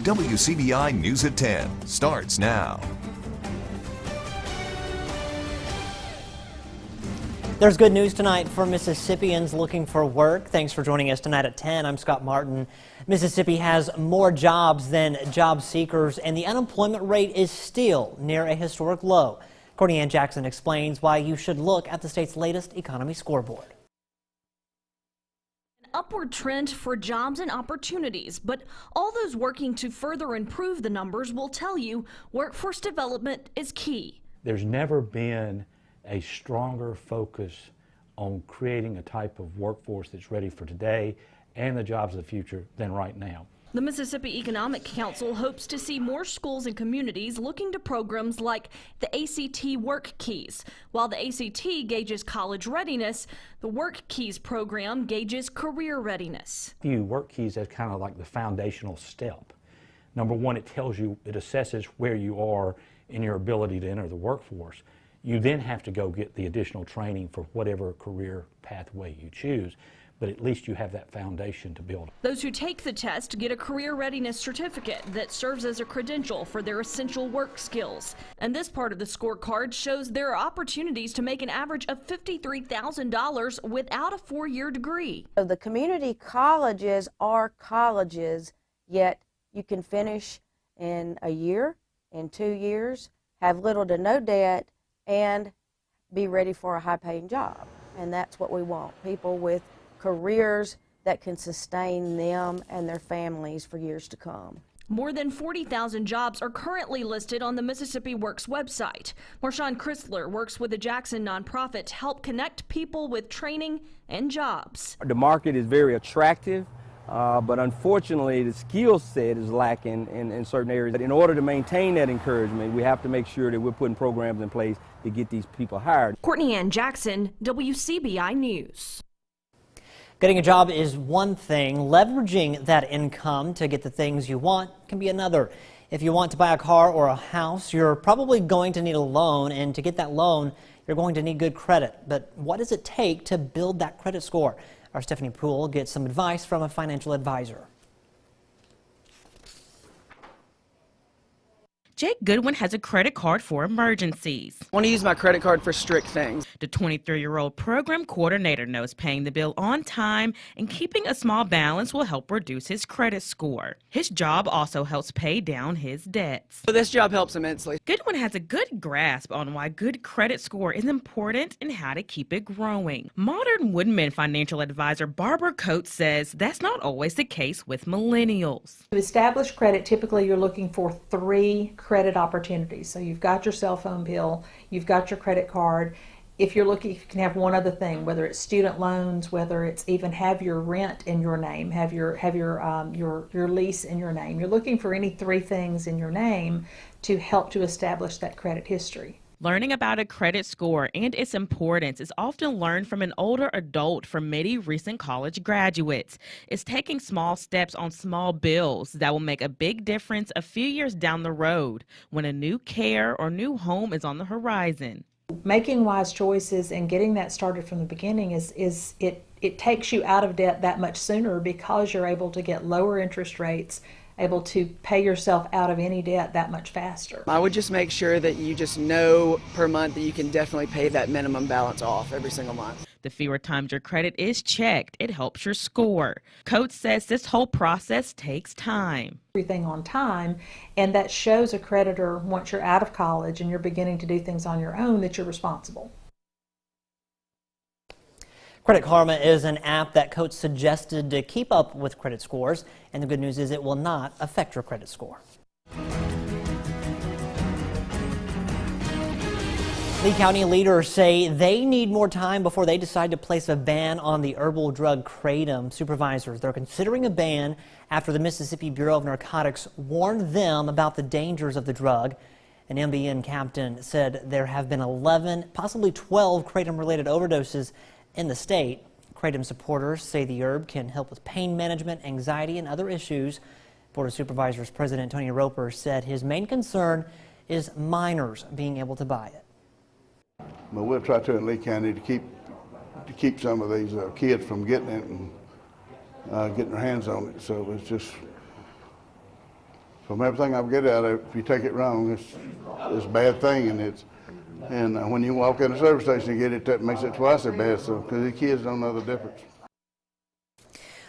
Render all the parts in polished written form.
WCBI News at 10 starts now. There's good news tonight for Mississippians looking for work. Thanks for joining us tonight at 10. I'm Scott Martin. Mississippi has more jobs than job seekers, and the unemployment rate is still near a historic low. Courtney Ann Jackson explains why you should look at the state's latest economy scoreboard. An upward trend for jobs and opportunities, but all those working to further improve the numbers will tell you workforce development is key. There's never been a stronger focus on creating a type of workforce that's ready for today and the jobs of the future than right now. The Mississippi Economic Council hopes to see more schools and communities looking to programs like the ACT Work Keys. While the ACT gauges college readiness, the Work Keys program gauges career readiness. View Work Keys as kind of like the foundational step. Number one, it assesses where you are in your ability to enter the workforce. You then have to go get the additional training for whatever career pathway you choose, but at least you have that foundation to build. Those who take the test get a career readiness certificate that serves as a credential for their essential work skills. And this part of the scorecard shows there are opportunities to make an average of $53,000 without a four-year degree. So the community colleges are colleges, yet you can finish in a year, in 2 years, have little to no debt, and be ready for a high-paying job. And that's what we want, people with careers that can sustain them and their families for years to come. More than 40,000 jobs are currently listed on the Mississippi Works website. Marshawn Chrysler works with a Jackson nonprofit to help connect people with training and jobs. The market is very attractive, but unfortunately the skill set is lacking in certain areas. In order to maintain that encouragement, we have to make sure that we're putting programs in place to get these people hired. Courtney Ann Jackson, WCBI News. Getting a job is one thing. Leveraging that income to get the things you want can be another. If you want to buy a car or a house, you're probably going to need a loan, and to get that loan, you're going to need good credit. But what does it take to build that credit score? Our Stephanie Poole gets some advice from a financial advisor. Jake Goodwin has a credit card for emergencies. I want to use my credit card for strict things. The 23-year-old program coordinator knows paying the bill on time and keeping a small balance will help reduce his credit score. His job also helps pay down his debts. So this job helps immensely. Goodwin has a good grasp on why good credit score is important and how to keep it growing. Modern Woodman financial advisor Barbara Coates says that's not always the case with millennials. To establish credit, typically you're looking for 3 credit opportunities. So you've got your cell phone bill, you've got your credit card. If you're looking, you can have one other thing, whether it's student loans, whether it's even have your rent in your name, have your lease in your name. You're looking for any 3 things in your name to help to establish that credit history. Learning about a credit score and its importance is often learned from an older adult from many recent college graduates. It's taking small steps on small bills that will make a big difference a few years down the road when a new care or new home is on the horizon. Making wise choices and getting that started from the beginning it takes you out of debt that much sooner because you're able to get lower interest rates, able to pay yourself out of any debt that much faster. I would just make sure that you just know per month that you can definitely pay that minimum balance off every single month. The fewer times your credit is checked, it helps your score. Coates says this whole process takes time. Everything on time, and that shows a creditor once you're out of college and you're beginning to do things on your own that you're responsible. Credit Karma is an app that Coates suggested to keep up with credit scores, and the good news is it will not affect your credit score. Lee County leaders say they need more time before they decide to place a ban on the herbal drug kratom. Supervisors, they're considering a ban after the Mississippi Bureau of Narcotics warned them about the dangers of the drug. An MBN captain said there have been 11, possibly 12 kratom-related overdoses in the state. Kratom supporters say the herb can help with pain management, anxiety, and other issues. Board of Supervisors President Tony Roper said his main concern is minors being able to buy it. But we'll try to in Lee County to keep some of these kids from getting it and getting their hands on it. So it's just From everything I've get out of it, if you take it wrong, it's a bad thing, and when you walk in a service station and get it, that makes it twice as bad. So, because the kids don't know the difference.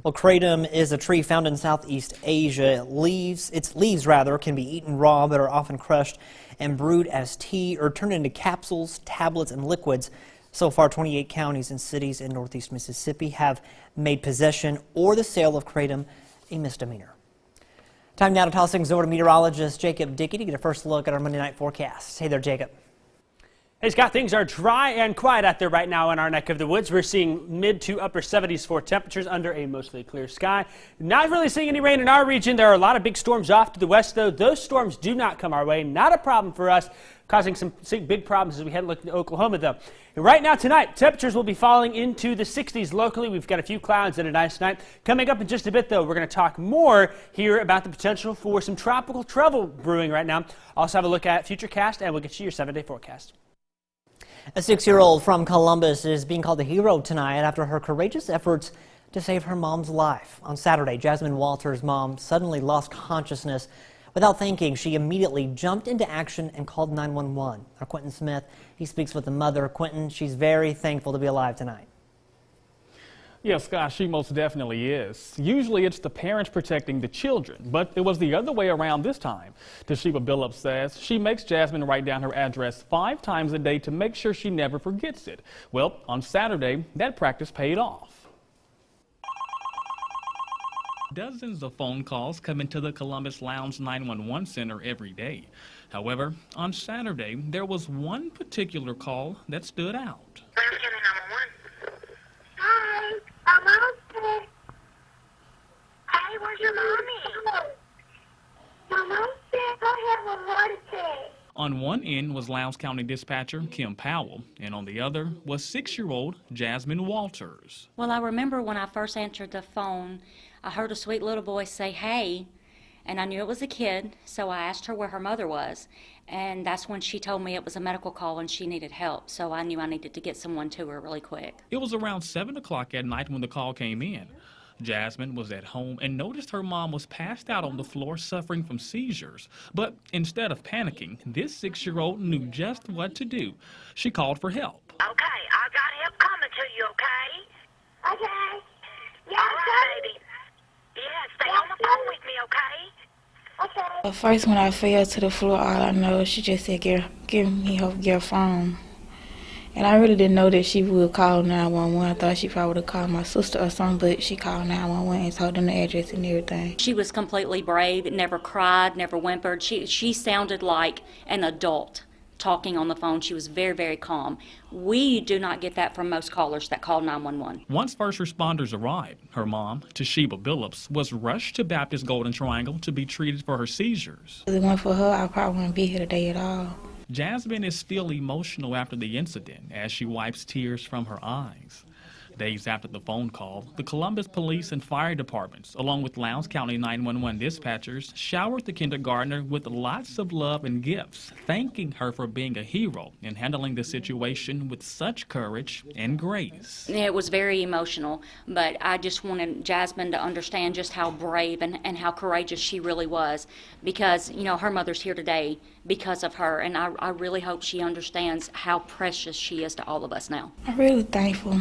Well, kratom is a tree found in Southeast Asia. Its leaves can be eaten raw, but are often crushed and brewed as tea or turned into capsules, tablets, and liquids. So far, 28 counties and cities in northeast Mississippi have made possession or the sale of kratom a misdemeanor. Time now to toss things over to meteorologist Jacob Dickey to get a first look at our Monday night forecast. Hey there, Jacob. Hey Scott, things are dry and quiet out there right now in our neck of the woods. We're seeing mid to upper 70s for temperatures under a mostly clear sky. Not really seeing any rain in our region. There are a lot of big storms off to the west, though. Those storms do not come our way. Not a problem for us, causing some big problems as we head looking to Oklahoma, though. And right now tonight, temperatures will be falling into the 60s locally. We've got a few clouds and a nice night. Coming up in just a bit, though, we're going to talk more here about the potential for some tropical trouble brewing right now. Also have a look at Futurecast, and we'll get you your 7-day forecast. A 6-year-old from Columbus is being called a hero tonight after her courageous efforts to save her mom's life. On Saturday, Jasmine Walters' mom suddenly lost consciousness. Without thinking, she immediately jumped into action and called 911. Our Quentin Smith, he speaks with the mother. Quentin, she's very thankful to be alive tonight. Yes, Scott, she most definitely is. Usually it's the parents protecting the children, but it was the other way around this time. Toshiba Billups says she makes Jasmine write down her address 5 times a day to make sure she never forgets it. Well, on Saturday, that practice paid off. Dozens of phone calls come into the Columbus Lounge 911 center every day. However, on Saturday, there was one particular call that stood out. Hi, I'm out. Hey, where's your mommy? My mom said I have a heart attack. On one end was Lowndes County dispatcher Kim Powell, and on the other was 6-year-old Jasmine Walters. Well, I remember when I first answered the phone, I heard a sweet little voice say, "Hey," and I knew it was a kid, so I asked her where her mother was, and that's when she told me it was a medical call and she needed help, so I knew I needed to get someone to her really quick. It was around 7 o'clock at night when the call came in. Jasmine was at home and noticed her mom was passed out on the floor suffering from seizures. But instead of panicking, this 6-year-old knew just what to do. She called for help. Okay, I got help coming to you, okay? Okay. Yeah, all right, baby. Yeah, stay on the phone with me, okay? Okay. First, when I fell to the floor, all I know is she just said, give me your phone. And I really didn't know that she would call 911. I thought she probably would have called my sister or something, but she called 911 and told them the address and everything. She was completely brave, never cried, never whimpered. She sounded like an adult talking on the phone. She was very, very calm. We do not get that from most callers that call 911. Once first responders arrived, her mom, Toshiba Billups, was rushed to Baptist Golden Triangle to be treated for her seizures. If it weren't for her, I probably wouldn't be here today at all. Jasmine is still emotional after the incident as she wipes tears from her eyes. Days after the phone call, the Columbus Police and Fire Departments, along with Lowndes County 911 dispatchers, showered the kindergartner with lots of love and gifts, thanking her for being a hero and handling the situation with such courage and grace. It was very emotional, but I just wanted Jasmine to understand just how brave and how courageous she really was, because, you know, her mother's here today because of her, and I really hope she understands how precious she is to all of us now. I'm really thankful.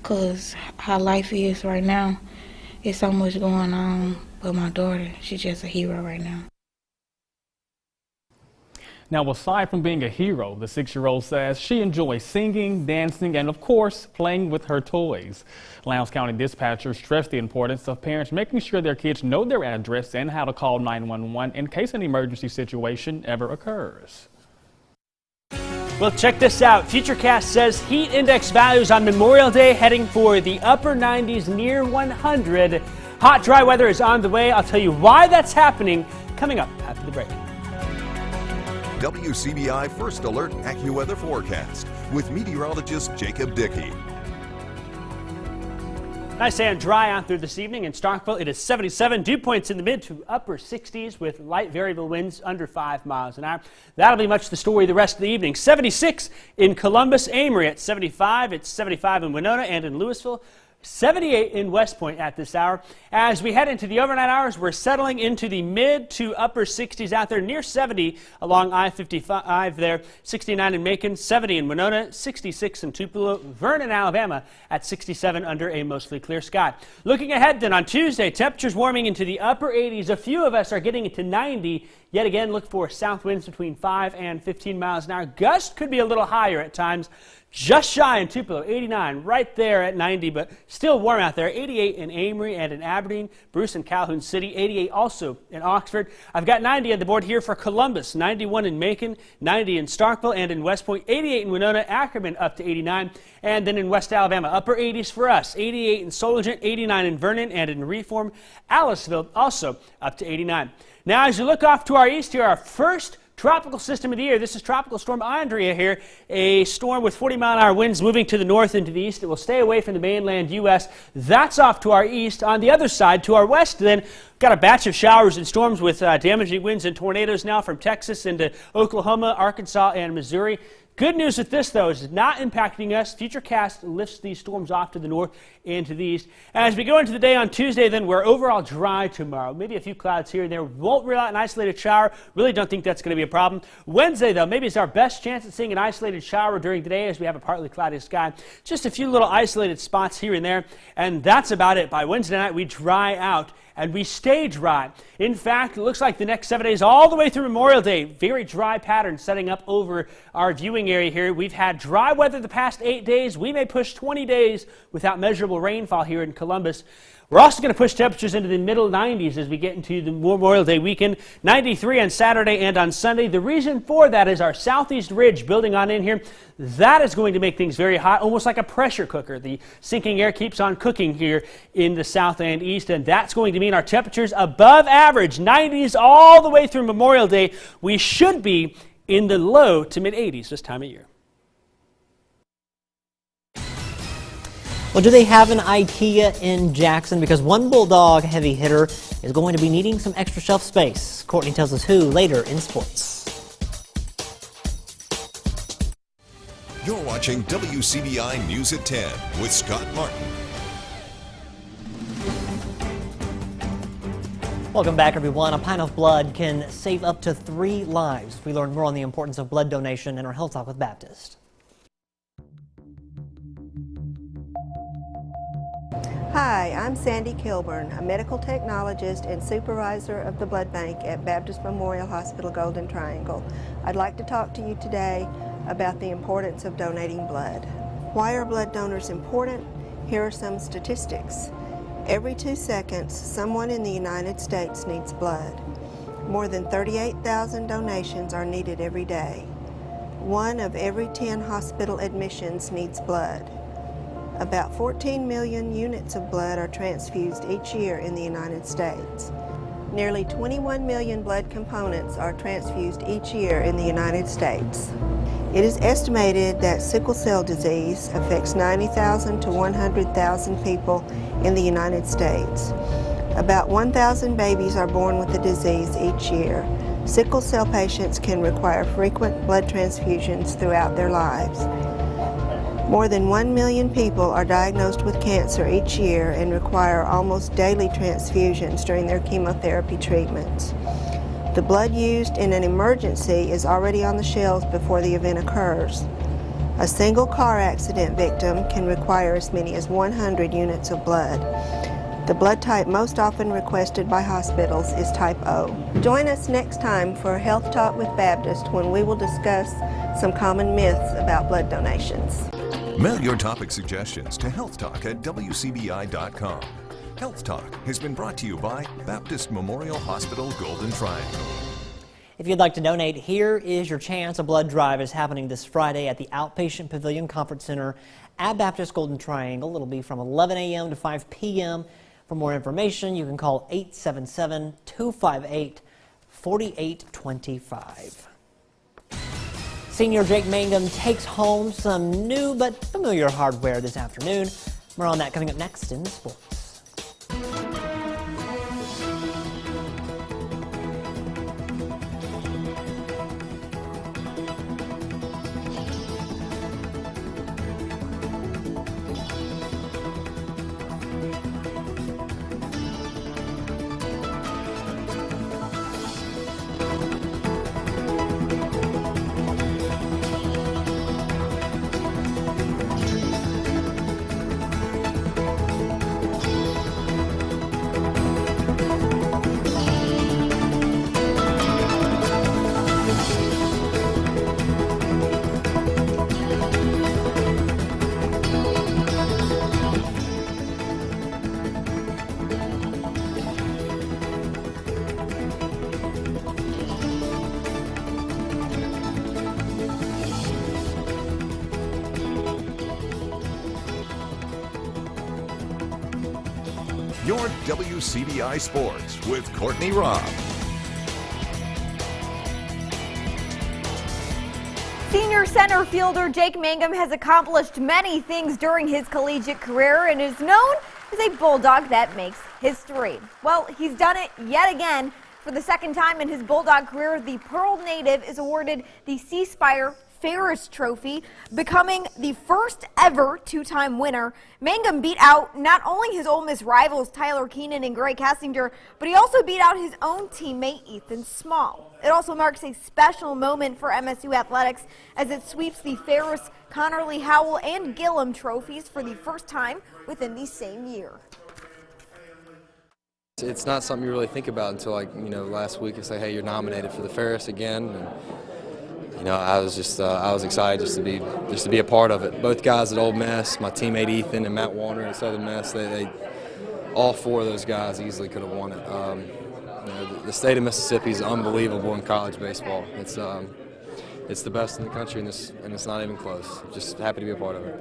Because how life is right now, it's so much going on. But my daughter, she's just a hero right now. Now, aside from being a hero, the 6-year-old says she enjoys singing, dancing, and of course, playing with her toys. Lowndes County dispatchers stress the importance of parents making sure their kids know their address and how to call 911 in case an emergency situation ever occurs. Well, check this out. Futurecast says heat index values on Memorial Day heading for the upper 90s, near 100. Hot, dry weather is on the way. I'll tell you why that's happening coming up after the break. WCBI First Alert AccuWeather Forecast with meteorologist Jacob Dickey. Nice and dry out there this evening in Starkville. It is 77. Dew points in the mid to upper 60s with light variable winds under 5 miles an hour. That'll be much the story the rest of the evening. 76 in Columbus, Amory at 75. It's 75 in Winona and in Louisville. 78 in West Point at this hour. As we head into the overnight hours, we're settling into the mid to upper 60s out there, near 70 along I-55 there, 69 in Macon, 70 in Winona, 66 in Tupelo, Vernon, Alabama at 67 under a mostly clear sky. Looking ahead then on Tuesday, temperatures warming into the upper 80s. A few of us are getting into 90. Yet again, look for south winds between 5 and 15 miles an hour. Gusts could be a little higher at times. Just shy in Tupelo, 89, right there at 90, but still warm out there. 88 in Amory and in Aberdeen, Bruce and Calhoun City, 88 also in Oxford. I've got 90 on the board here for Columbus, 91 in Macon, 90 in Starkville and in West Point, 88 in Winona, Ackerman up to 89, and then in West Alabama, upper 80s for us, 88 in Solagent, 89 in Vernon, and in Reform, Aliceville also up to 89. Now, as you look off to our east here, our first tropical system of the year. This is Tropical Storm Andrea here, a storm with 40-mile-an-hour winds moving to the north and to the east. It will stay away from the mainland U.S. That's off to our east. On the other side, to our west, then, got a batch of showers and storms with damaging winds and tornadoes now from Texas into Oklahoma, Arkansas, and Missouri. Good news with this, though, is it's not impacting us. Futurecast lifts these storms off to the north and to the east. As we go into the day on Tuesday, then, we're overall dry tomorrow. Maybe a few clouds here and there. Won't rule out an isolated shower. Really don't think that's going to be a problem. Wednesday, though, maybe it's our best chance at seeing an isolated shower during the day as we have a partly cloudy sky. Just a few little isolated spots here and there. And that's about it. By Wednesday night, we dry out. And we stay dry. In fact, it looks like the next 7 days, all the way through Memorial Day, very dry pattern setting up over our viewing area here. We've had dry weather the past 8 days. We may push 20 days without measurable rainfall here in Columbus. We're also going to push temperatures into the middle 90s as we get into the Memorial Day weekend. 93 on Saturday and on Sunday. The reason for that is our southeast ridge building on in here. That is going to make things very hot, almost like a pressure cooker. The sinking air keeps on cooking here in the south and east, and that's going to mean our temperatures above average, 90s all the way through Memorial Day. We should be in the low to mid 80s this time of year. Well, do they have an IKEA in Jackson? Because one Bulldog heavy hitter is going to be needing some extra shelf space. Courtney tells us who later in sports. You're watching WCBI News at 10 with Scott Martin. Welcome back, everyone. A pint of blood can save up to 3 lives. We learn more on the importance of blood donation in our Health Talk with Baptist. Hi, I'm Sandy Kilburn, a medical technologist and supervisor of the blood bank at Baptist Memorial Hospital Golden Triangle. I'd like to talk to you today about the importance of donating blood. Why are blood donors important? Here are some statistics. Every 2 seconds, someone in the United States needs blood. More than 38,000 donations are needed every day. 1 of every 10 hospital admissions needs blood. About 14 million units of blood are transfused each year in the United States. Nearly 21 million blood components are transfused each year in the United States. It is estimated that sickle cell disease affects 90,000 to 100,000 people in the United States. About 1,000 babies are born with the disease each year. Sickle cell patients can require frequent blood transfusions throughout their lives. More than 1 million people are diagnosed with cancer each year and require almost daily transfusions during their chemotherapy treatments. The blood used in an emergency is already on the shelves before the event occurs. A single car accident victim can require as many as 100 units of blood. The blood type most often requested by hospitals is type O. Join us next time for Health Talk with Baptist when we will discuss some common myths about blood donations. Mail your topic suggestions to healthtalk@wcbi.com. Health Talk has been brought to you by Baptist Memorial Hospital Golden Triangle. If you'd like to donate, here is your chance. A blood drive is happening this Friday at the Outpatient Pavilion Conference Center at Baptist Golden Triangle. It'll be from 11 a.m. to 5 p.m. For more information, you can call 877-258-4825. Senior Jake Mangum takes home some new but familiar hardware this afternoon. More on that coming up next in sports. more WCBI Sports with Courtney Robb. Senior center fielder Jake Mangum has accomplished many things during his collegiate career and is known as a Bulldog that makes history. Well, he's done it yet again. For the second time in his Bulldog career, the Pearl native is awarded the C Spire Ferris Trophy, becoming the first ever two-time winner. Mangum beat out not only his Ole Miss rivals Tyler Keenan and Gray Kessinger, but he also beat out his own teammate Ethan Small. It also marks a special moment for MSU athletics as it sweeps the Ferris, Connerly, Howell, and Gillum trophies for the first time within the same year. It's not something you really think about until, last week and say, hey, you're nominated for the Ferris again. And, I was excited just to be a part of it. Both guys at Ole Miss, my teammate Ethan and Matt Warner at Southern Miss, they all four of those guys easily could have won it. The state of Mississippi is unbelievable in college baseball. It's the best in the country, and it's not even close. Just happy to be a part of it.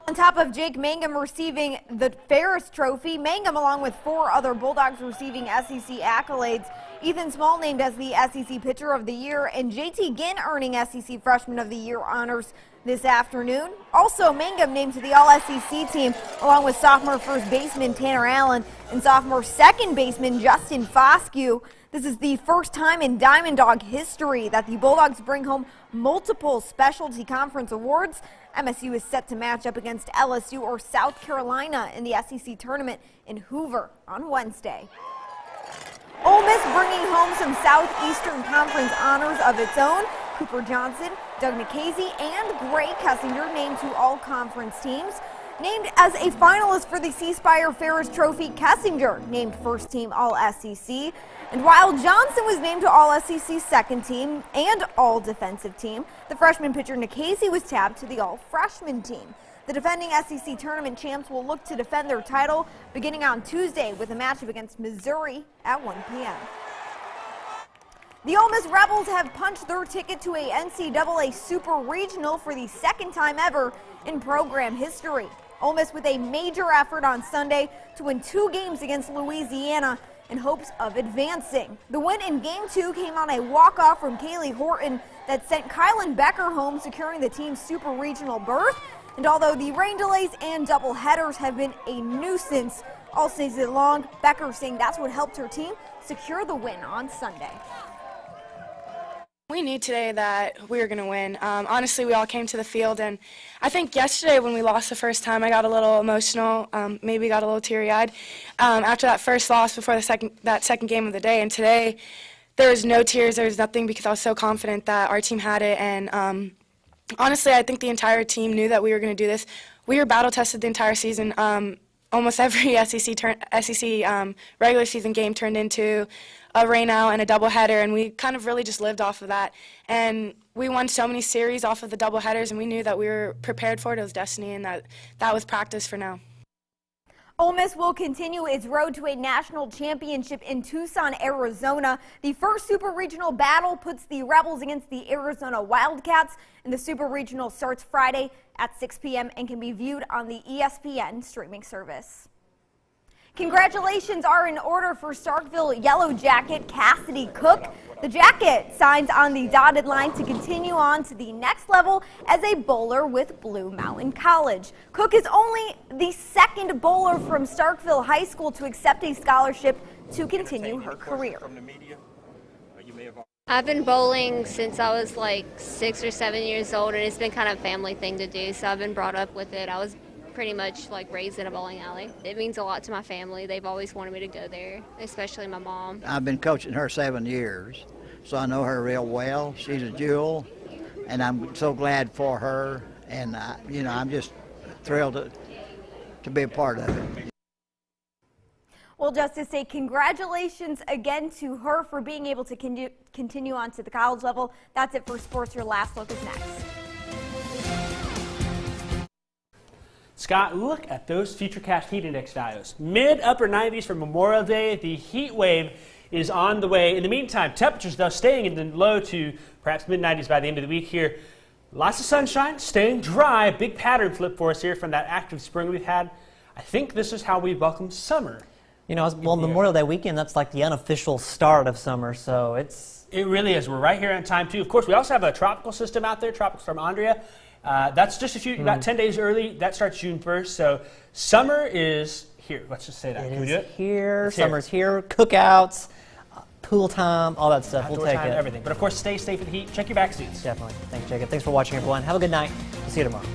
On top of Jake Mangum receiving the Ferris Trophy, Mangum, along with 4 other Bulldogs receiving SEC accolades. Ethan Small named as the SEC Pitcher of the Year, and JT Ginn earning SEC Freshman of the Year honors this afternoon. Also, Mangum named to the All-SEC team, along with sophomore first baseman Tanner Allen and sophomore second baseman Justin Foscue. This is the first time in Diamond Dog history that the Bulldogs bring home multiple specialty conference awards. MSU is set to match up against LSU or South Carolina in the SEC tournament in Hoover on Wednesday. Ole Miss bringing home some Southeastern Conference honors of its own. Cooper Johnson, Doug Nikhazy, and Gray Kessinger named to all conference teams. Named as a finalist for the C Spire Ferris Trophy, Kessinger named first team All-SEC. And while Johnson was named to All-SEC second team and All-Defensive team, the freshman pitcher Nikhazy was tabbed to the All-Freshman team. The defending SEC tournament champs will look to defend their title beginning on Tuesday with a matchup against Missouri at 1 p.m. The Ole Miss Rebels have punched their ticket to a NCAA Super Regional for the second time ever in program history. Ole Miss with a major effort on Sunday to win 2 games against Louisiana in hopes of advancing. The win in Game 2 came on a walk-off from Kaylee Horton that sent Kylan Becker home, securing the team's Super Regional berth. And although the rain delays and double headers have been a nuisance all season long, Becker saying that's what helped her team secure the win on Sunday. We knew today that we were going to win. Honestly, we all came to the field, and I think yesterday when we lost the first time, I got a little emotional, maybe got a little teary-eyed after that first loss before that second game of the day. And today, there was no tears, there was nothing, because I was so confident that our team had it. And honestly, I think the entire team knew that we were going to do this. We were battle-tested the entire season. Almost every SEC regular season game turned into a rain-out and a doubleheader, and we kind of really just lived off of that. And we won so many series off of the doubleheaders, and we knew that we were prepared for it. It was destiny, and that was practice for now. Ole Miss will continue its road to a national championship in Tucson, Arizona. The first Super Regional battle puts the Rebels against the Arizona Wildcats, and the Super Regional starts Friday at 6 p.m. and can be viewed on the ESPN streaming service. Congratulations are in order for Starkville Yellow Jacket Cassidy Cook. The Jacket signs on the dotted line to continue on to the next level as a bowler with Blue Mountain College. Cook is only the second bowler from Starkville High School to accept a scholarship to continue her career. I've been bowling since I was like 6 or 7 years old, and it's been kind of a family thing to do, so I've been brought up with it. I was pretty much like raised in a bowling alley. It means a lot to my family. They've always wanted me to go there, especially my mom. I've been coaching her 7 years, so I know her real well. She's a jewel, and I'm so glad for her, and I'm just thrilled to be a part of it. Well, just to say congratulations again to her for being able to continue on to the college level. That's it for sports. Your last look is next. Scott, look at those Futurecast heat index values. Mid-upper 90s for Memorial Day. The heat wave is on the way. In the meantime, temperatures, though, staying in the low to perhaps mid-90s by the end of the week here. Lots of sunshine, staying dry. Big pattern flip for us here from that active spring we've had. I think this is how we welcome summer. You know, well, Memorial Day weekend, that's like the unofficial start of summer, so It really is. We're right here on time, too. Of course, we also have a tropical system out there, Tropical Storm Andrea. That's just about 10 days early. That starts June 1st, so summer is here. Let's just say that. Can we do it? Here. Summer's here. Cookouts, pool time, all that stuff. Outdoor We'll take time, it. Everything. But, of course, stay safe in the heat. Check your back seats. Definitely. Thanks, Jacob. Thanks for watching, everyone. Have a good night. We'll see you tomorrow.